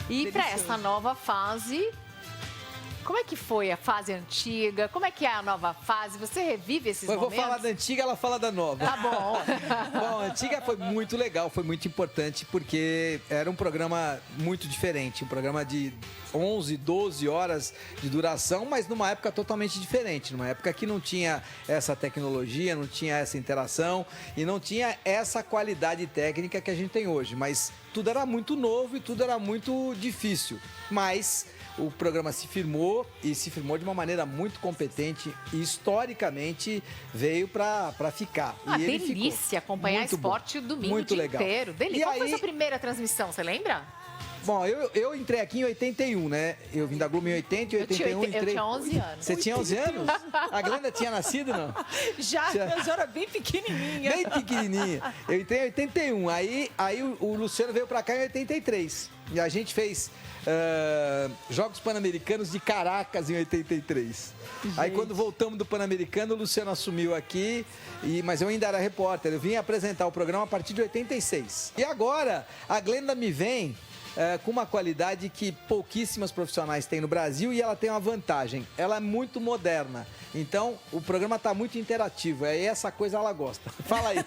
E para essa nova fase, como é que foi a fase antiga? Como é que é a nova fase? Você revive esses momentos? Eu vou falar da antiga, ela fala da nova. Tá bom. Bom, a antiga foi muito legal, foi muito importante, porque era um programa muito diferente. Um programa de 11, 12 horas de duração, mas numa época totalmente diferente. Numa época que não tinha essa tecnologia, não tinha essa interação e não tinha essa qualidade técnica que a gente tem hoje. Mas tudo era muito novo e tudo era muito difícil. Mas o programa se firmou e se firmou de uma maneira muito competente e historicamente veio para ficar. Uma e ele delícia acompanhar muito esporte o domingo muito o dia legal. inteiro. Delícia. E Qual foi a aí- sua primeira transmissão, você lembra? Bom, eu entrei aqui em 81, né? Eu vim da Globo em 80 e 81 eu entrei... tinha 11 anos. Você tinha 11 anos? A Glenda tinha nascido, não? Já, eu já era bem pequenininha. Bem pequenininha. Eu entrei em 81. Aí o Luciano veio pra cá em 83. E a gente fez Jogos Pan-Americanos de Caracas em 83. Aí quando voltamos do Pan-Americano, o Luciano assumiu aqui, mas eu ainda era repórter. Eu vim apresentar o programa a partir de 86. E agora, a Glenda me vem com uma qualidade que pouquíssimas profissionais têm no Brasil e ela tem uma vantagem. Ela é muito moderna. Então, o programa está muito interativo. É essa coisa ela gosta. Fala aí.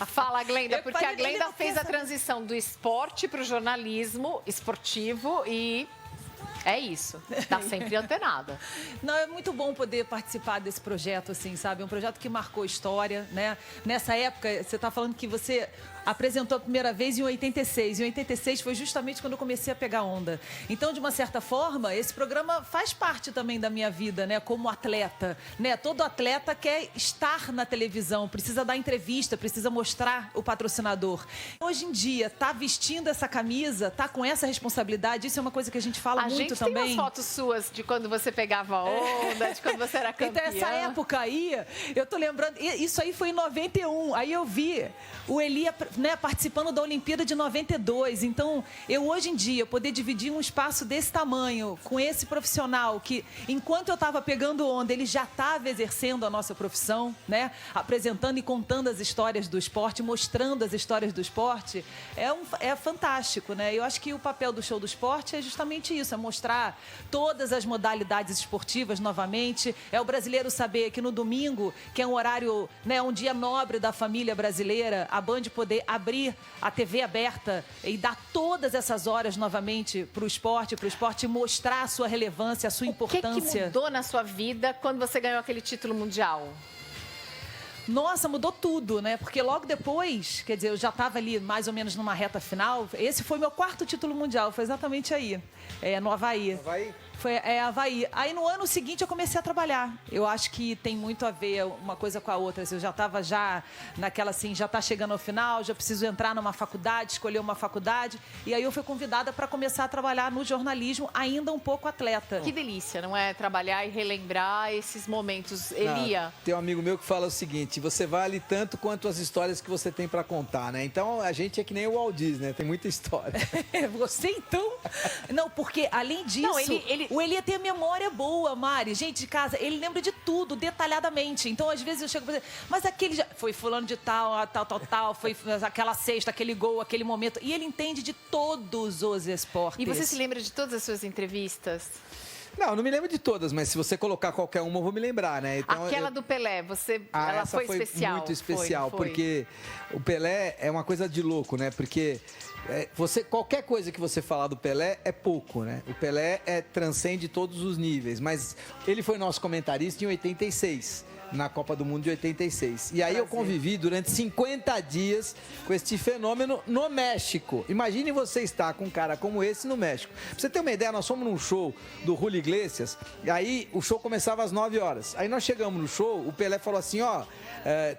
Fala, Glenda, Eu porque falei, a Glenda ele fez não a quer transição do esporte para o jornalismo esportivo e é isso. Tá sempre antenada. Não, é muito bom poder participar desse projeto, assim, sabe? É um projeto que marcou história, né? Nessa época, você está falando que você apresentou a primeira vez em 86. Em 86 foi justamente quando eu comecei a pegar onda. Então, de uma certa forma, esse programa faz parte também da minha vida, né? Como atleta, né? Todo atleta quer estar na televisão, precisa dar entrevista, precisa mostrar o patrocinador. Hoje em dia, tá vestindo essa camisa, tá com essa responsabilidade, isso é uma coisa que a gente fala A muito gente também. tem umas fotos suas de quando você pegava onda, de quando você era campeã. Então, essa época aí, eu tô lembrando, isso aí foi em 91. Aí eu vi o Elia, né, participando da Olimpíada de 92. Então, eu hoje em dia, poder dividir um espaço desse tamanho com esse profissional que, enquanto eu estava pegando onda, ele já estava exercendo a nossa profissão, né? Apresentando e contando as histórias do esporte, mostrando as histórias do esporte, é fantástico, né? Eu acho que o papel do Show do Esporte é justamente isso, é mostrar todas as modalidades esportivas novamente. É o brasileiro saber que no domingo, que é um horário, né, um dia nobre da família brasileira, a Band poder abrir a TV aberta e dar todas essas horas novamente para o esporte mostrar a sua relevância, a sua importância. O que mudou na sua vida quando você ganhou aquele título mundial? Nossa, mudou tudo, né? Porque logo depois, quer dizer, eu já estava ali mais ou menos numa reta final. Esse foi meu 4º título mundial, foi exatamente aí, no Havaí. Havaí? Foi Havaí. Aí no ano seguinte eu comecei a trabalhar. Eu acho que tem muito a ver uma coisa com a outra. Eu já estava naquela assim, já está chegando ao final, já preciso entrar numa faculdade, escolher uma faculdade. E aí eu fui convidada para começar a trabalhar no jornalismo, ainda um pouco atleta. Que delícia, não é? Trabalhar e relembrar esses momentos. Elia? Tem um amigo meu que fala o seguinte: você vale tanto quanto as histórias que você tem para contar, né? Então a gente é que nem o Walt Disney, né? Tem muita história. Você então? Não, porque além disso, Não, o Elia tem a memória boa, Mari. Gente de casa, ele lembra de tudo, detalhadamente. Então, às vezes eu chego pra dizer, mas aquele foi fulano de tal, tal, foi aquela cesta, aquele gol, aquele momento. E ele entende de todos os esportes. E você se lembra de todas as suas entrevistas? Não me lembro de todas, mas se você colocar qualquer uma, eu vou me lembrar, né? Então, Aquela do Pelé, ela essa foi especial. Muito especial, Foi. porque o Pelé é uma coisa de louco, né? Porque qualquer coisa que você falar do Pelé é pouco, né? O Pelé transcende todos os níveis, mas ele foi nosso comentarista em 86. Na Copa do Mundo de 86. E aí eu convivi durante 50 dias com este fenômeno no México. Imagine você estar com um cara como esse no México. Pra você ter uma ideia, nós fomos num show do Julio Iglesias, e aí o show começava às 9 horas. Aí nós chegamos no show, o Pelé falou assim,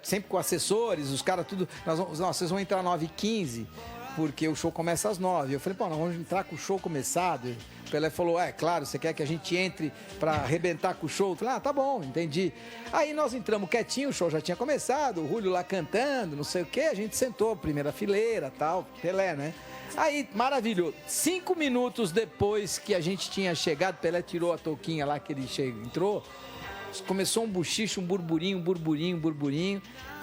sempre com assessores, os caras tudo, vocês vão entrar 9h15, porque o show começa às 9. Eu falei, nós vamos entrar com o show começado. O Pelé falou, claro, você quer que a gente entre pra arrebentar com o show? Eu falei, tá bom, entendi. Aí nós entramos quietinho, o show já tinha começado, o Julio lá cantando, não sei o quê, a gente sentou, primeira fileira, tal, Pelé, né? Aí, maravilhoso. 5 minutos depois que a gente tinha chegado, Pelé tirou a touquinha lá que ele entrou, começou um buchicho, um burburinho,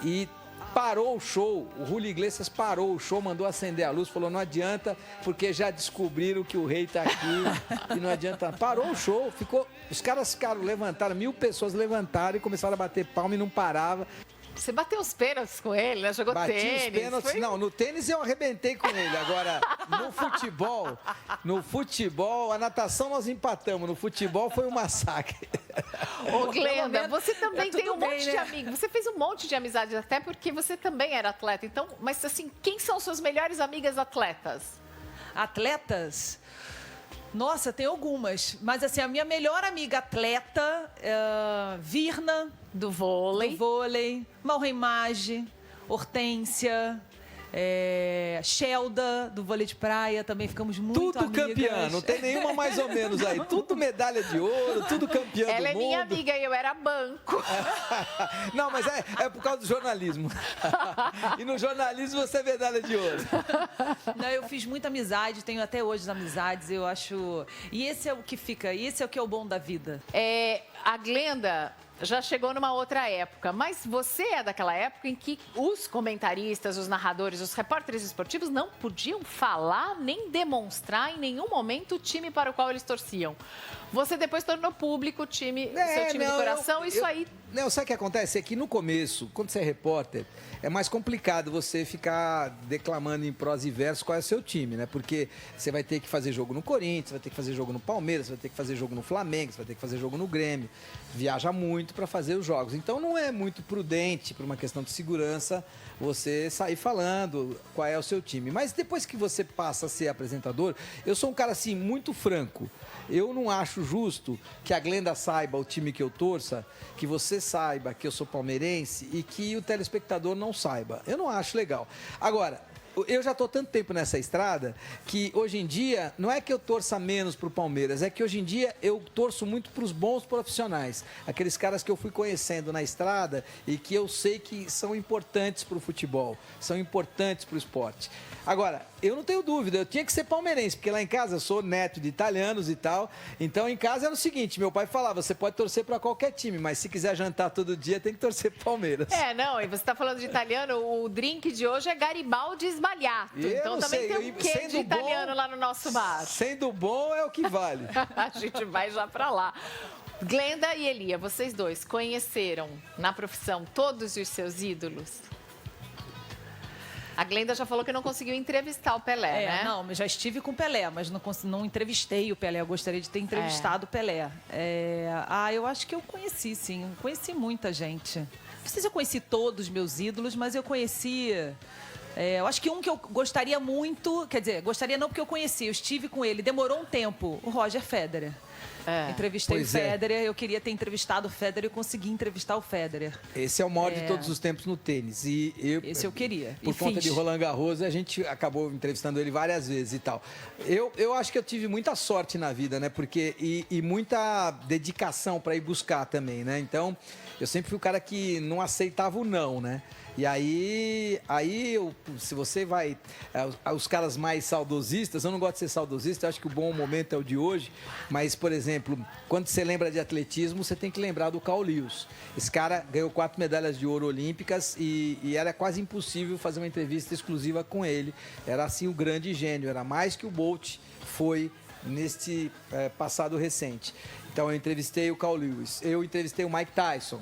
e parou o show, o Julio Iglesias parou o show, mandou acender a luz, falou, não adianta, porque já descobriram que o rei tá aqui e não adianta. Parou o show, os caras levantaram, 1000 pessoas levantaram e começaram a bater palma e não parava. Você bateu os pênaltis com ele, né? Jogou Bati tênis. os pênaltis. Foi... Não, no tênis eu arrebentei com ele. Agora, no futebol, a natação nós empatamos. No futebol foi um massacre. Ô, Glenda, menos, você também tem um bem, monte de amigos. Você fez um monte de amizades, até porque você também era atleta. Então, mas assim, quem são suas melhores amigas atletas? Atletas? Nossa, tem algumas. Mas assim, a minha melhor amiga atleta, Virna, Do vôlei. do vôlei, Malrem Maggi, Hortência, Shelda, do vôlei de praia, também ficamos muito Tudo amigas. campeã, não tem nenhuma mais ou menos aí. Tudo medalha de ouro, tudo campeã Ela do é mundo. minha amiga e eu era banco. Não, mas é por causa do jornalismo. E no jornalismo você é medalha de ouro. Não, eu fiz muita amizade, tenho até hoje as amizades, eu acho... E esse é o que fica, esse é o que é o bom da vida. A Glenda já chegou numa outra época, mas você é daquela época em que os comentaristas, os narradores, os repórteres esportivos não podiam falar nem demonstrar em nenhum momento o time para o qual eles torciam. Você depois tornou público o time, seu time do coração, aí... Não, sabe o que acontece? É que no começo, quando você é repórter, é mais complicado você ficar declamando em prosa e verso qual é o seu time, né? Porque você vai ter que fazer jogo no Corinthians, vai ter que fazer jogo no Palmeiras, vai ter que fazer jogo no Flamengo, você vai ter que fazer jogo no Grêmio. Viaja muito para fazer os jogos. Então não é muito prudente, por uma questão de segurança, você sair falando qual é o seu time. Mas depois que você passa a ser apresentador, eu sou um cara assim muito franco. Eu não acho justo que a Glenda saiba o time que eu torça, que você saiba que eu sou palmeirense e que o telespectador não saiba. Eu não acho legal. Agora, eu já estou tanto tempo nessa estrada que hoje em dia não é que eu torça menos para o Palmeiras, é que hoje em dia eu torço muito para os bons profissionais, aqueles caras que eu fui conhecendo na estrada e que eu sei que são importantes para o futebol, são importantes para o esporte. Agora, eu não tenho dúvida, eu tinha que ser palmeirense, porque lá em casa eu sou neto de italianos e tal, então em casa era o seguinte, meu pai falava, você pode torcer para qualquer time, mas se quiser jantar todo dia tem que torcer pro Palmeiras. Não, e você está falando de italiano, o drink de hoje é Garibaldi Sbagliato, então também tem um quê de italiano lá no nosso bar. Sendo bom é o que vale. A gente vai já para lá. Glenda e Elia, vocês dois conheceram na profissão todos os seus ídolos? A Glenda já falou que não conseguiu entrevistar o Pelé, né? Não, já estive com o Pelé, mas não entrevistei o Pelé. Eu gostaria de ter entrevistado o Pelé. Eu acho que eu conheci, sim. Eu conheci muita gente. Não sei se eu conheci todos os meus ídolos, mas eu conheci... eu acho que um que eu gostaria muito... Quer dizer, gostaria não porque eu conheci. Eu estive com ele. Demorou um tempo. O Roger Federer. Entrevistei o Federer, eu queria ter entrevistado o Federer e consegui entrevistar o Federer. Esse é o maior de todos os tempos no tênis. Esse eu queria. Por conta de Roland Garros, a gente acabou entrevistando ele várias vezes e tal. Eu acho que eu tive muita sorte na vida, né? Porque, e muita dedicação para ir buscar também, né? Então, eu sempre fui o cara que não aceitava o não, né? E aí se você vai... Os caras mais saudosistas, eu não gosto de ser saudosista, eu acho que o bom momento é o de hoje, mas, por exemplo, quando você lembra de atletismo, você tem que lembrar do Carl Lewis. Esse cara ganhou 4 medalhas de ouro olímpicas e era quase impossível fazer uma entrevista exclusiva com ele. Era, assim, o grande gênio, era mais que o Bolt foi neste passado recente. Então, eu entrevistei o Carl Lewis, eu entrevistei o Mike Tyson.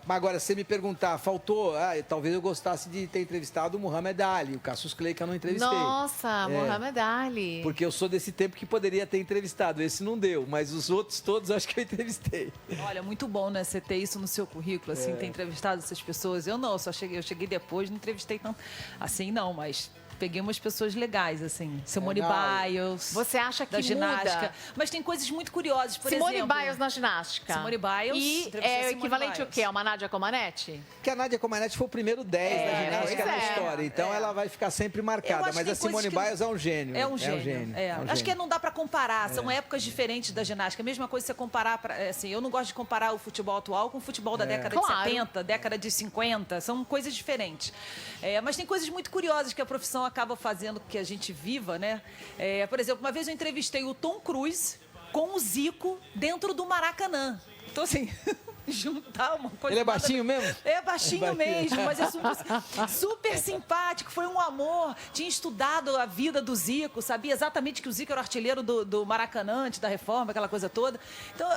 Agora, se você me perguntar, faltou, talvez eu gostasse de ter entrevistado o Muhammad Ali, o Cassius Clay que eu não entrevistei. Nossa, Muhammad Ali. Porque eu sou desse tempo que poderia ter entrevistado, esse não deu, mas os outros todos acho que eu entrevistei. Olha, muito bom, né, você ter isso no seu currículo, assim, ter entrevistado essas pessoas. Eu não, eu cheguei depois, não entrevistei tanto, assim não, mas... Peguei umas pessoas legais, assim. Simone Biles. Você acha que da ginástica. muda? Mas tem coisas muito curiosas, por Simone exemplo... Biles na ginástica. Simone Biles. E é o equivalente ao quê? A uma Nádia Comaneci? Porque a Nádia Comaneci foi o primeiro 10 da ginástica na história. Então ela vai ficar sempre marcada. Mas a Simone Biles é um gênio. É um gênio. Acho que não dá para comparar. São épocas diferentes da ginástica. A mesma coisa você comparar... Assim, eu não gosto de comparar o futebol atual com o futebol da década de 70, década de 50. São coisas diferentes. Mas tem coisas muito curiosas que a profissão acaba fazendo que a gente viva, né? Por exemplo, uma vez eu entrevistei o Tom Cruise com o Zico dentro do Maracanã. Então, assim... juntar uma coisa. Ele é baixinho mesmo? É baixinho mesmo, mas é super simpático, foi um amor. Tinha estudado a vida do Zico, sabia exatamente que o Zico era o artilheiro do Maracanã, antes da reforma, aquela coisa toda. Então,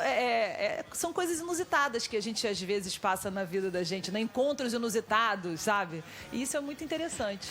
são coisas inusitadas que a gente às vezes passa na vida da gente, né? Encontros inusitados, sabe? E isso é muito interessante.